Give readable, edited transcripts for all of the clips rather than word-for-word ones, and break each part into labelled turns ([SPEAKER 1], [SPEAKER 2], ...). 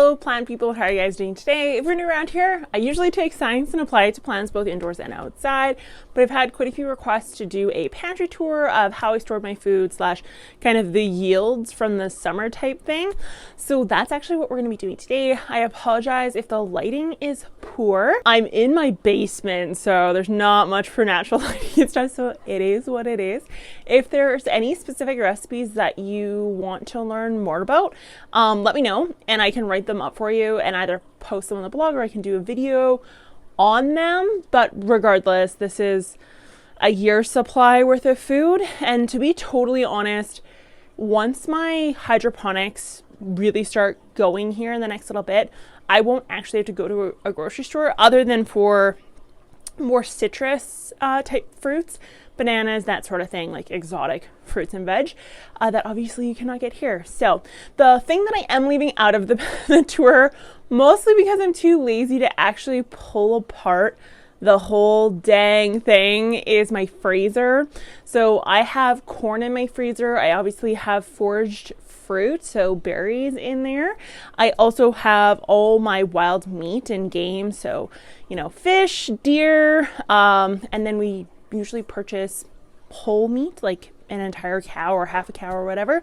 [SPEAKER 1] Hello plant people, how are you guys doing today? If you're new around here, I usually take science and apply it to plants both indoors and outside, but I've had quite a few requests to do a pantry tour of how I stored my food slash kind of the yields from the summer type thing. So that's actually what we're going to be doing today. I apologize if the lighting is poor. I'm in my basement, so there's not much for natural lighting and stuff, so it is what it is. If there's any specific recipes that you want to learn more about, let me know and I can write them up for you and either post them on the blog or I can do a video on them. But regardless, this is a year's supply worth of food. And to be totally honest, once my hydroponics really start going here in the next little bit, I won't actually have to go to a grocery store other than for more citrus type fruits, bananas, that sort of thing, like exotic fruits and veg that obviously you cannot get here. So the thing that I am leaving out of the tour, mostly because I'm too lazy to actually pull apart the whole dang thing, is my freezer. So I have corn in my freezer. I obviously have foraged fruit, so berries in there. I also have all my wild meat and game, so you know, fish, deer, and then we usually purchase whole meat, like an entire cow or half a cow or whatever.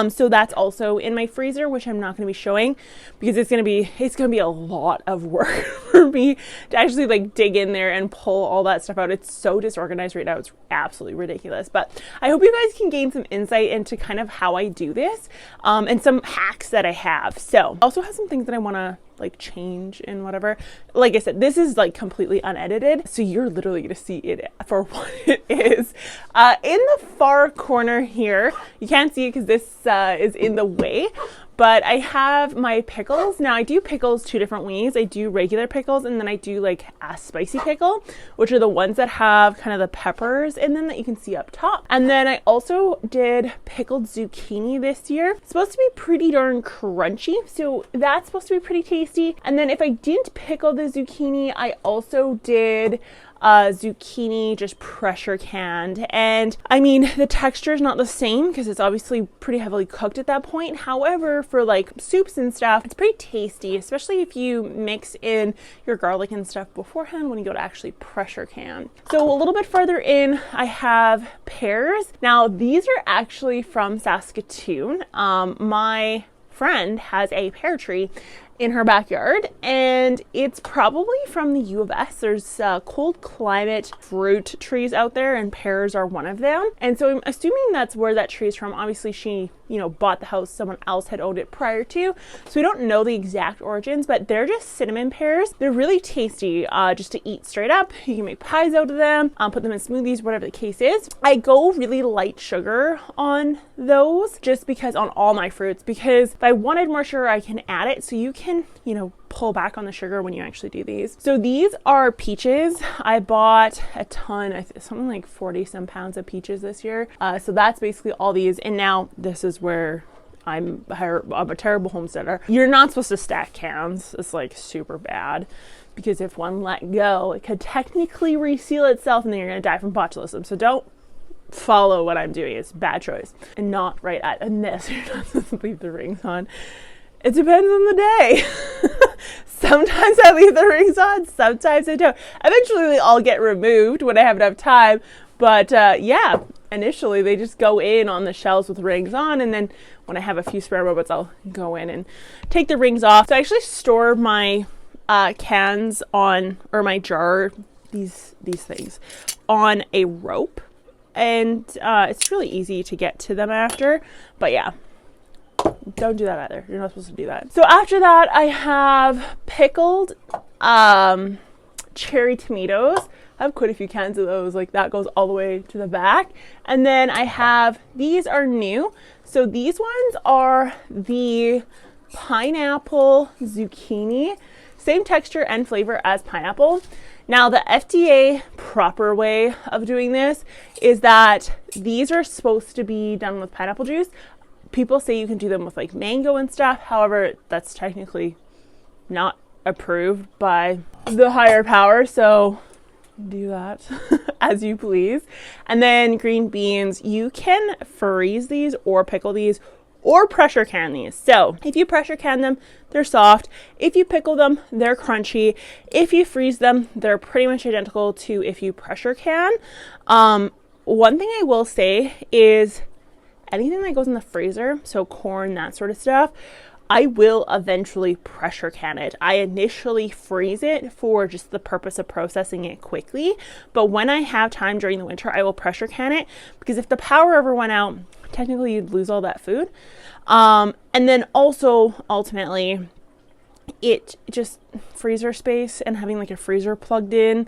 [SPEAKER 1] So that's also in my freezer, which I'm not going to be showing because it's going to be a lot of work for me to actually like dig in there and pull all that stuff out. It's so disorganized right now. It's absolutely ridiculous, but I hope you guys can gain some insight into kind of how I do this, and some hacks that I have. So I also have some things that I want to like change and whatever. Like I said, this is like completely unedited, so you're literally gonna see it for what it is. In the far corner here, you can't see it because this is in the way, but I have my pickles. Now I do pickles two different ways. I do regular pickles and then I do like a spicy pickle, which are the ones that have kind of the peppers in them that you can see up top. And then I also did pickled zucchini this year. It's supposed to be pretty darn crunchy, so that's supposed to be pretty tasty. And then if I didn't pickle the zucchini, I also did zucchini just pressure canned, and I mean the texture is not the same because it's obviously pretty heavily cooked at that point. However, for like soups and stuff, it's pretty tasty, especially if you mix in your garlic and stuff beforehand when you go to actually pressure can. So a little bit further in, I have pears. Now these are actually from Saskatchewan. My friend has a pear tree in her backyard, and it's probably from the U of S. There's cold climate fruit trees out there, and pears are one of them. And so I'm assuming that's where that tree is from. Obviously she, you know, bought the house, someone else had owned it prior to, so we don't know the exact origins, but they're just cinnamon pears. They're really tasty just to eat straight up. You can make pies out of them, put them in smoothies, whatever the case is. I go really light sugar on those just because on all my fruits, because if I wanted more sugar I can add it, so you can, you know, pull back on the sugar when you actually do these. So these are peaches. I bought a ton, something like 40 some pounds of peaches this year. So that's basically all these. And now this is where I'm a terrible homesteader. You're not supposed to stack cans. It's like super bad, because if one let go, it could technically reseal itself and then you're gonna die from botulism. So don't follow what I'm doing. It's a bad choice. And not right at, and this, you're not supposed to leave the rings on. It depends on the day. Sometimes I leave the rings on, sometimes I don't. Eventually they all get removed when I have enough time. But yeah, initially they just go in on the shelves with rings on, and then when I have a few spare moments, I'll go in and take the rings off. So I actually store my cans on, or my jar, these things, on a rope. And it's really easy to get to them after. But yeah, don't do that either. You're not supposed to do that. So after that, I have pickled cherry tomatoes. I have quite a few cans of those. Like that goes all the way to the back. And then I have, these are new. So these ones are the pineapple zucchini. Same texture and flavor as pineapple. Now the FDA proper way of doing this is that these are supposed to be done with pineapple juice. People say you can do them with like mango and stuff. However, that's technically not approved by the higher power. So do that as you please. And then green beans, you can freeze these or pickle these or pressure can these. So if you pressure can them, they're soft. If you pickle them, they're crunchy. If you freeze them, they're pretty much identical to if you pressure can. One thing I will say is anything that goes in the freezer, so corn, that sort of stuff, I will eventually pressure can it. I initially freeze it for just the purpose of processing it quickly. But when I have time during the winter, I will pressure can it, because if the power ever went out, technically you'd lose all that food. And then also ultimately it just freezer space, and having like a freezer plugged in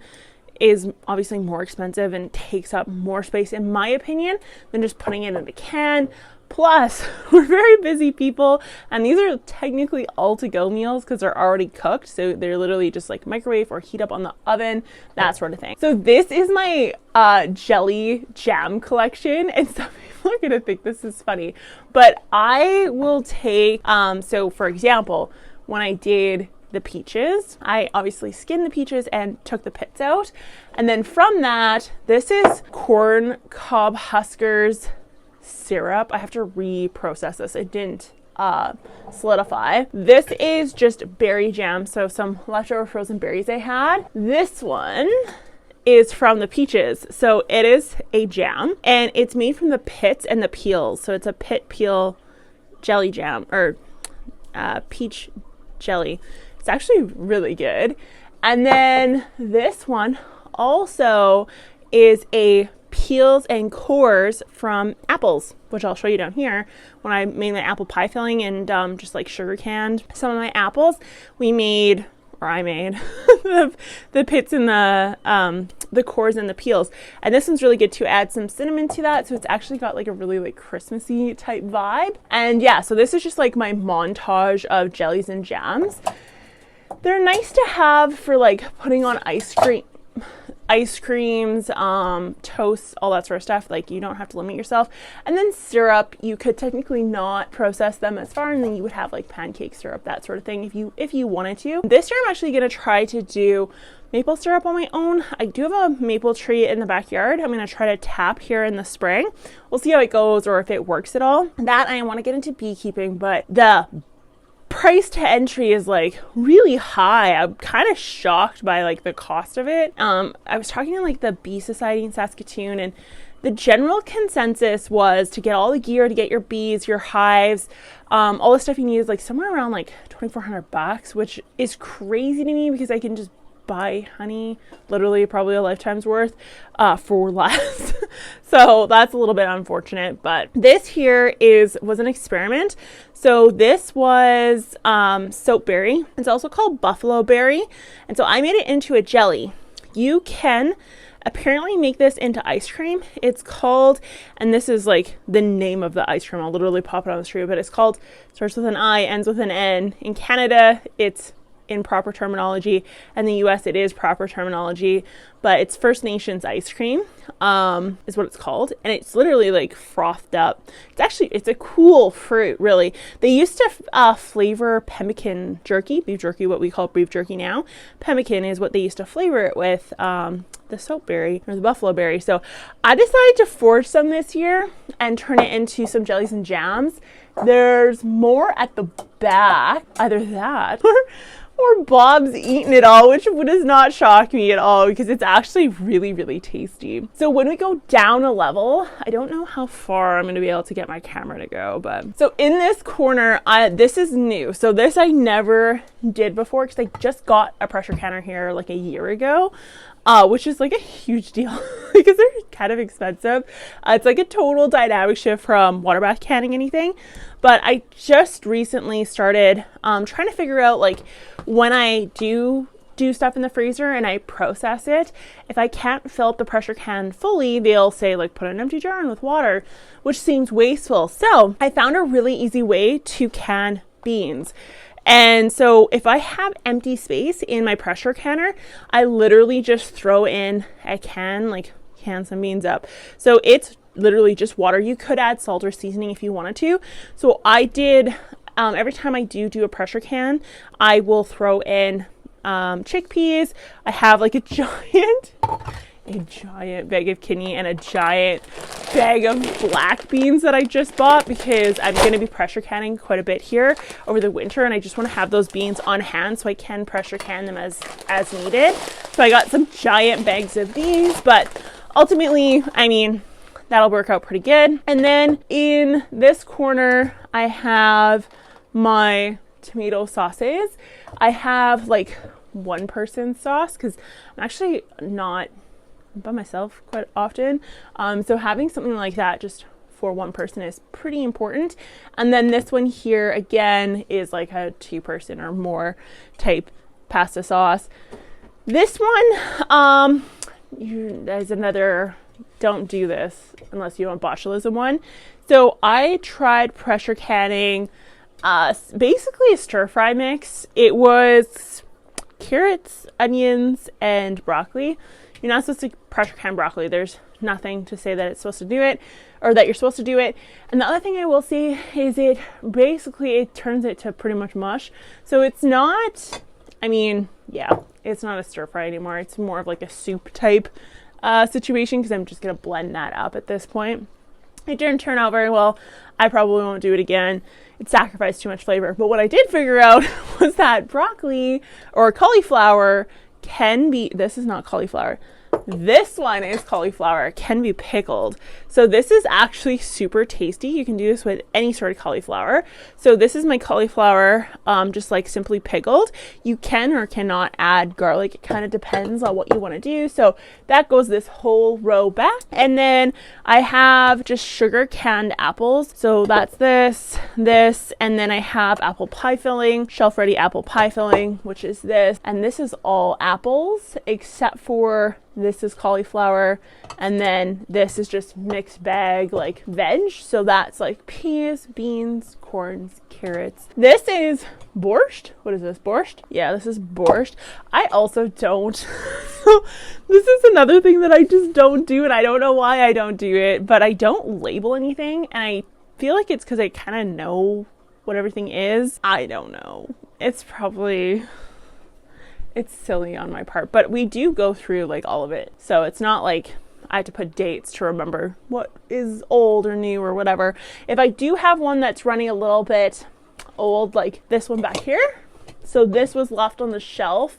[SPEAKER 1] is obviously more expensive and takes up more space, in my opinion, than just putting it in a can. Plus, we're very busy people, and these are technically all to-go meals because they're already cooked. So they're literally just like microwave or heat up on the oven, that sort of thing. So this is my jelly jam collection, and some people are gonna think this is funny, but I will take, so for example, when I did the peaches, I obviously skinned the peaches and took the pits out. And then from that, this is corn cob huskers syrup. I have to reprocess this. It didn't solidify. This is just berry jam, so some leftover frozen berries I had. This one is from the peaches, so it is a jam, and it's made from the pits and the peels. So it's a pit peel jelly jam, or peach jelly. It's actually really good. And then this one also is a peels and cores from apples, which I'll show you down here. When I made my apple pie filling and just like sugar canned some of my apples, I made the pits and the cores and the peels. And this one's really good to add some cinnamon to that, so it's actually got like a really like Christmassy type vibe. And yeah, so this is just like my montage of jellies and jams. They're nice to have for like putting on ice creams, toasts, all that sort of stuff. Like, you don't have to limit yourself. And then syrup, you could technically not process them as far, and then you would have like pancake syrup, that sort of thing, if you wanted to. This year I'm actually going to try to do maple syrup on my own. I do have a maple tree in the backyard. I'm going to try to tap here in the spring. We'll see how it goes, or if it works at all. That, I want to get into beekeeping, but the price to entry is like really high. I'm kind of shocked by like the cost of it. I was talking to like the Bee Society in Saskatoon, and the general consensus was to get all the gear to get your bees, your hives, all the stuff you need is like somewhere around like $2,400, which is crazy to me because I can just buy honey, literally probably a lifetime's worth, for less. So that's a little bit unfortunate, but this here was an experiment. So this was soapberry. It's also called buffalo berry, and so I made it into a jelly. You can apparently make this into ice cream. It's called, and this is like the name of the ice cream, I'll literally pop it on the screen, but it's called, starts with an I, ends with an N. In Canada, it's in proper terminology, and the US it is proper terminology, but it's First Nations ice cream is what it's called, and it's literally like frothed up. It's a cool fruit, really. They used to flavor pemmican jerky, beef jerky, what we call beef jerky now. Pemmican is what they used to flavor it with, the soapberry or the buffalo berry. So I decided to forge some this year and turn it into some jellies and jams. There's more at the back, either that or Bob's eaten it all, which does not shock me at all because it's actually really, really tasty. So when we go down a level, I don't know how far I'm going to be able to get my camera to go, but so in this corner, this is new. So this I never did before because I just got a pressure canner here like a year ago. Which is like a huge deal because they're kind of expensive. It's like a total dynamic shift from water bath canning anything. But I just recently started trying to figure out, like, when I do stuff in the freezer and I process it, if I can't fill up the pressure can fully, they'll say like put an empty jar in with water, which seems wasteful. So I found a really easy way to can beans. And so if I have empty space in my pressure canner, I literally just throw in a can some beans up. So it's literally just water. You could add salt or seasoning if you wanted to. So I did, every time I do a pressure can, I will throw in chickpeas. I have like a giant a giant bag of kidney and a giant bag of black beans that I just bought because I'm going to be pressure canning quite a bit here over the winter, and I just want to have those beans on hand so I can pressure can them as needed. So I got some giant bags of these, but ultimately, I mean, that'll work out pretty good. And then in this corner, I have my tomato sauces. I have like one person sauce because I'm actually not by myself quite often. So having something like that just for one person is pretty important. And then this one here again is like a 2-person or more type pasta sauce. This one, there's another, don't do this unless you want botulism one. So I tried pressure canning basically a stir fry mix. It was carrots, onions, and broccoli. You're not supposed to pressure can broccoli. There's nothing to say that it's supposed to do it or that you're supposed to do it. And the other thing I will say is it turns it to pretty much mush. So it's not, I mean, yeah, it's not a stir fry anymore. It's more of like a soup type situation because I'm just going to blend that up at this point. It didn't turn out very well. I probably won't do it again. It sacrificed too much flavor. But what I did figure out was that broccoli or cauliflower can be, this is not cauliflower. This one is cauliflower, can be pickled. So this is actually super tasty. You can do this with any sort of cauliflower. So this is my cauliflower, just like simply pickled. You can or cannot add garlic. It kind of depends on what you want to do. So that goes this whole row back. And then I have just sugar canned apples. So that's this, and then I have apple pie filling, shelf ready apple pie filling, which is this. And this is all apples except for this is cauliflower, and then this is just mixed bag like veg. So that's like peas, beans, corns, carrots. This is borscht. What is this? Borscht? Yeah, this is borscht. I also don't. So this is another thing that I just don't do, and I don't know why I don't do it, but I don't label anything, and I feel like it's because I kind of know what everything is. I don't know. It's silly on my part, but we do go through like all of it. So it's not like I have to put dates to remember what is old or new or whatever. If I do have one that's running a little bit old, like this one back here. So this was left on the shelf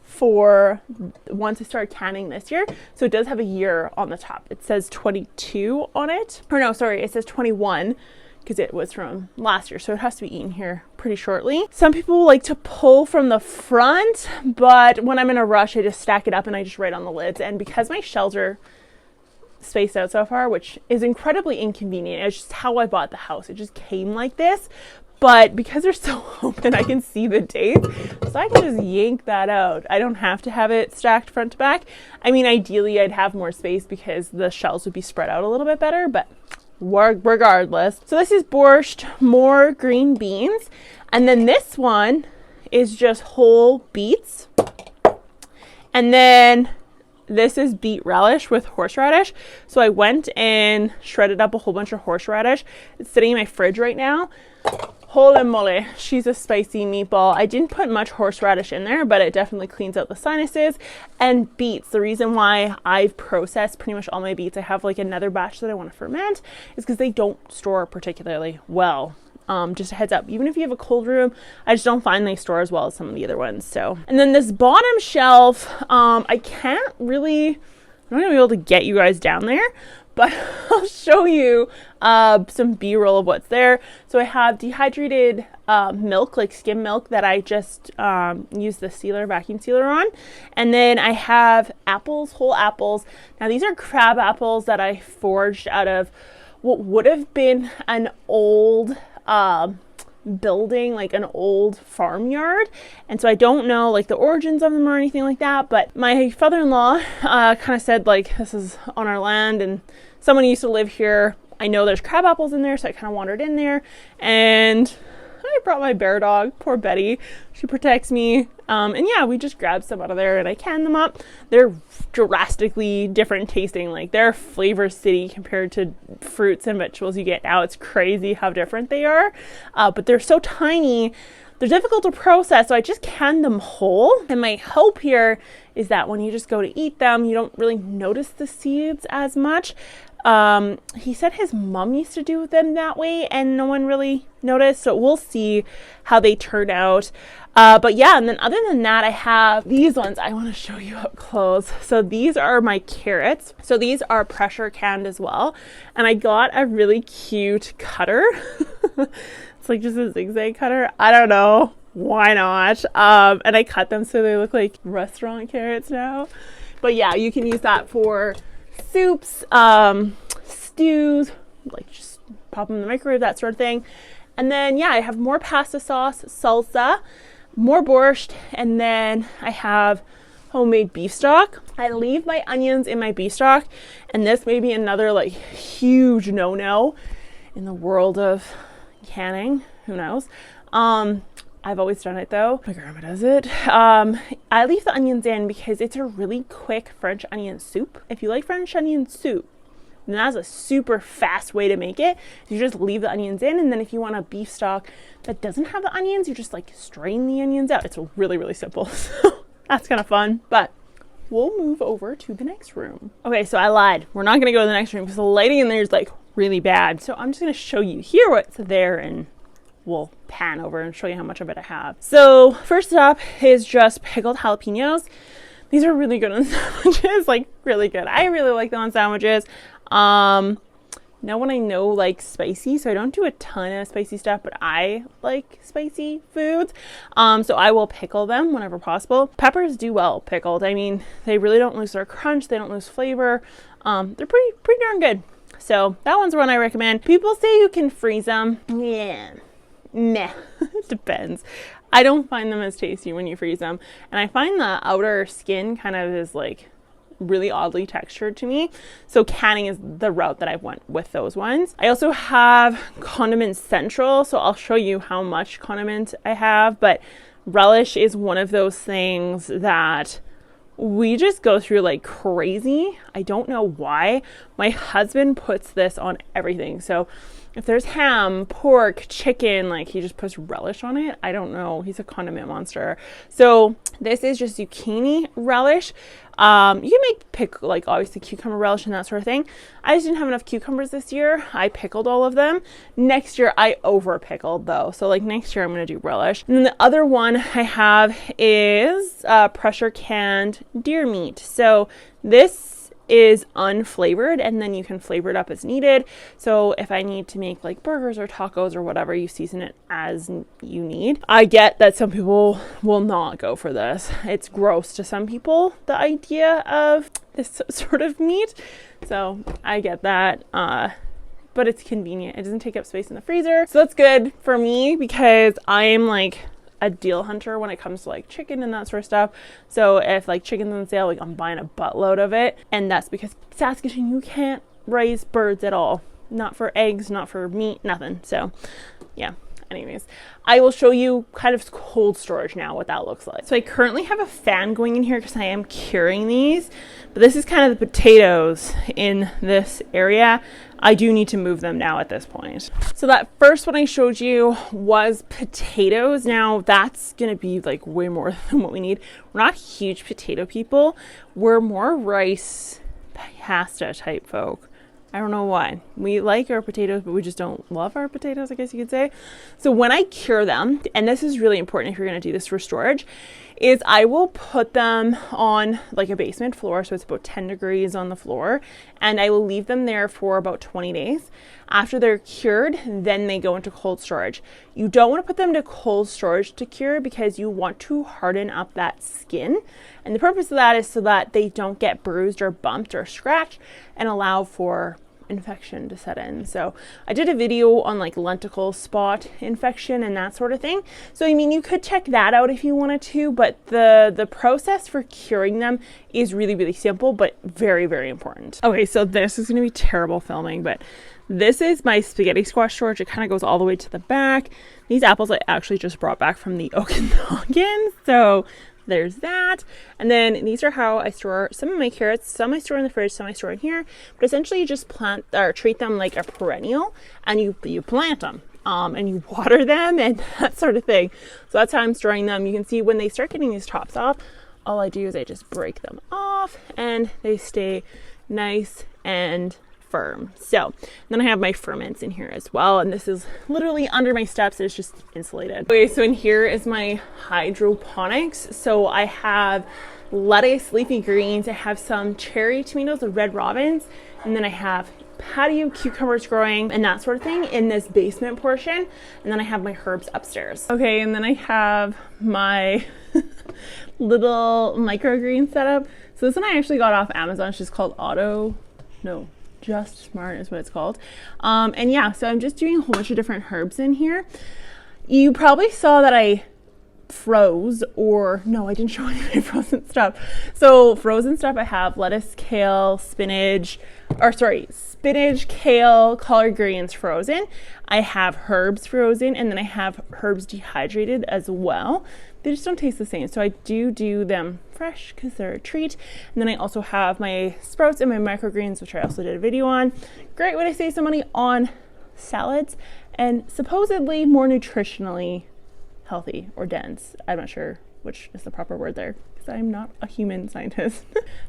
[SPEAKER 1] for once I started canning this year. So it does have a year on the top. It says 22 on it. Or no, sorry, it says 21. Because it was from last year, so it has to be eaten here pretty shortly. Some people like to pull from the front, but when I'm in a rush, I just stack it up and I just write on the lids. And because my shelves are spaced out so far, which is incredibly inconvenient, it's just how I bought the house. It just came like this, but because they're so open, I can see the dates, so I can just yank that out. I don't have to have it stacked front to back. I mean, ideally, I'd have more space because the shelves would be spread out a little bit better, but regardless. So this is borscht, more green beans, and then this one is just whole beets, and then this is beet relish with horseradish. So I went and shredded up a whole bunch of horseradish. It's sitting in my fridge right now. Holy moly, she's a spicy meatball. I didn't put much horseradish in there, but it definitely cleans out the sinuses. And beets, the reason why I've processed pretty much all my beets, I have like another batch that I want to ferment, is because they don't store particularly well. Just a heads up, even if you have a cold room, I just don't find they store as well as some of the other ones. So, and then this bottom shelf, I'm not gonna be able to get you guys down there, but I'll show you some B-roll of what's there. So I have dehydrated milk, like skim milk, that I just use the vacuum sealer on. And then I have apples, whole apples. Now these are crab apples that I foraged out of what would have been an old building, like an old farmyard, and so I don't know like the origins of them or anything like that, but my father-in-law kind of said like this is on our land and someone used to live here. I know there's crab apples in there, so I kind of wandered in there and I brought my bear dog, poor Betty. She protects me. And yeah, we just grabbed some out of there and I canned them up. They're drastically different tasting. Like they're flavor city compared to fruits and vegetables you get now. It's crazy how different they are. But they're so tiny they're difficult to process, so I just canned them whole. And my hope here is that when you just go to eat them, you don't really notice the seeds as much. He said his mom used to do them that way and no one really noticed, so we'll see how they turn out. But yeah, and then other than that, I have these ones I want to show you up close. So these are my carrots. So these are pressure canned as well. And I got a really cute cutter. It's like just a zigzag cutter. I don't know. Why not? And I cut them so they look like restaurant carrots now. But yeah, you can use that for soups, stews, like just pop them in the microwave, that sort of thing. And then yeah, I have more pasta sauce, salsa, more borscht, and then I have homemade beef stock. I leave my onions in my beef stock, and this may be another like huge no-no in the world of canning. Who knows? I've always done it though. My grandma does it. I leave the onions in because it's a really quick French onion soup. If you like French onion soup, then that's a super fast way to make it. You just leave the onions in, and then if you want a beef stock that doesn't have the onions, you just like strain the onions out. It's really, really simple. So that's kind of fun, but we'll move over to the next room. Okay, so I lied. We're not gonna go to the next room because the lighting in there is like really bad. So I'm just gonna show you here what's there, and we'll pan over and show you how much of it I have. So first up is just pickled jalapenos. These are really good on sandwiches, like really good. I really like them on sandwiches. No one I know likes spicy, so I don't do a ton of spicy stuff, but I like spicy foods. So I will pickle them whenever possible. Peppers do well pickled. I mean, they really don't lose their crunch. They don't lose flavor. They're pretty darn good. So that one's one I recommend. People say you can freeze them. Yeah. Meh. It depends. I don't find them as tasty when you freeze them. And I find the outer skin kind of is like really oddly textured to me. So canning is the route that I went with those ones. I also have Condiment Central. So I'll show you how much condiment I have. But relish is one of those things that we just go through like crazy. I don't know why. My husband puts this on everything. So if there's ham, pork, chicken, like he just puts relish on it. I don't know. He's a condiment monster. So this is just zucchini relish. You can make like obviously cucumber relish and that sort of thing. I just didn't have enough cucumbers this year. I pickled all of them. Next year I over pickled though. So like next year I'm going to do relish. And then the other one I have is pressure canned deer meat. So this is unflavored, and then you can flavor it up as needed. So if I need to make like burgers or tacos or whatever, you season it as you need. I get that some people will not go for this. It's gross to some people, the idea of this sort of meat. So I get that. But it's convenient. It doesn't take up space in the freezer. So that's good for me because I'm like a deal hunter when it comes to like chicken and that sort of stuff. So if like chicken's on sale, like I'm buying a buttload of it. And that's because Saskatchewan, you can't raise birds at all. Not for eggs, not for meat, nothing. So yeah, anyways, I will show you kind of cold storage now, what that looks like. So I currently have a fan going in here because I am curing these, but this is kind of the potatoes in this area. I do need to move them now at this point. So that first one I showed you was potatoes. Now that's gonna be like way more than what we need. We're not huge potato people. We're more rice pasta type folk. I don't know why. We like our potatoes, but we just don't love our potatoes, I guess you could say. So when I cure them, and this is really important if you're gonna do this for storage, is I will put them on like a basement floor. So it's about 10 degrees on the floor, and I will leave them there for about 20 days. After they're cured, then they go into cold storage. You don't want to put them to cold storage to cure because you want to harden up that skin. And the purpose of that is so that they don't get bruised or bumped or scratched and allow for infection to set in. So I did a video on like lenticle spot infection and that sort of thing. So I mean, you could check that out if you wanted to, but the process for curing them is really, really simple, but very, very important. Okay, so this is going to be terrible filming, but this is my spaghetti squash storage. It kind of goes all the way to the back. These apples I actually just brought back from the Okanagan. So there's that. And then these are how I store some of my carrots. Some I store in the fridge, some I store in here. But essentially you just plant or treat them like a perennial, and you plant them. and you water them and that sort of thing. So that's how I'm storing them. You can see when they start getting these tops off, all I do is I just break them off and they stay nice and firm. So then I have my ferments in here as well, and this is literally under my steps. It's just insulated. Okay, so in here is my hydroponics. So I have lettuce, leafy greens, I have some cherry tomatoes with red robins, and then I have patio cucumbers growing and that sort of thing in this basement portion, and then I have my herbs upstairs. Okay, and then I have my little microgreen setup. So this one I actually got off Amazon. It's just called Just Smart is what it's called. And yeah, so I'm just doing a whole bunch of different herbs in here. You probably saw that I froze, or no, I didn't show any of my frozen stuff. So frozen stuff, I have lettuce, kale, spinach, kale, collard greens frozen. I have herbs frozen, and then I have herbs dehydrated as well. They just don't taste the same, so I do them fresh because they're a treat. And then I also have my sprouts and my microgreens, which I also did a video on. Great way to save some money on salads, and supposedly more nutritionally healthy or dense. I'm not sure which is the proper word there, because I'm not a human scientist.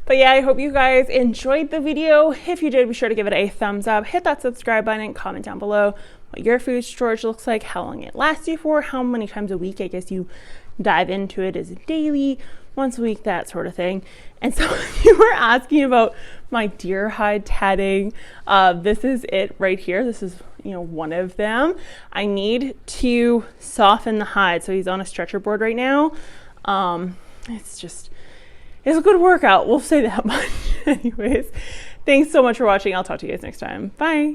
[SPEAKER 1] But yeah, I hope you guys enjoyed the video. If you did, be sure to give it a thumbs up, hit that subscribe button, and comment down below what your food storage looks like, how long it lasts you for, how many times a week I guess you dive into it. Is it daily, once a week, that sort of thing. And so you were asking about my deer hide tatting. This is it right here. This is, one of them. I need to soften the hide. So he's on a stretcher board right now. It's a good workout. We'll say that much. Anyways, thanks so much for watching. I'll talk to you guys next time. Bye.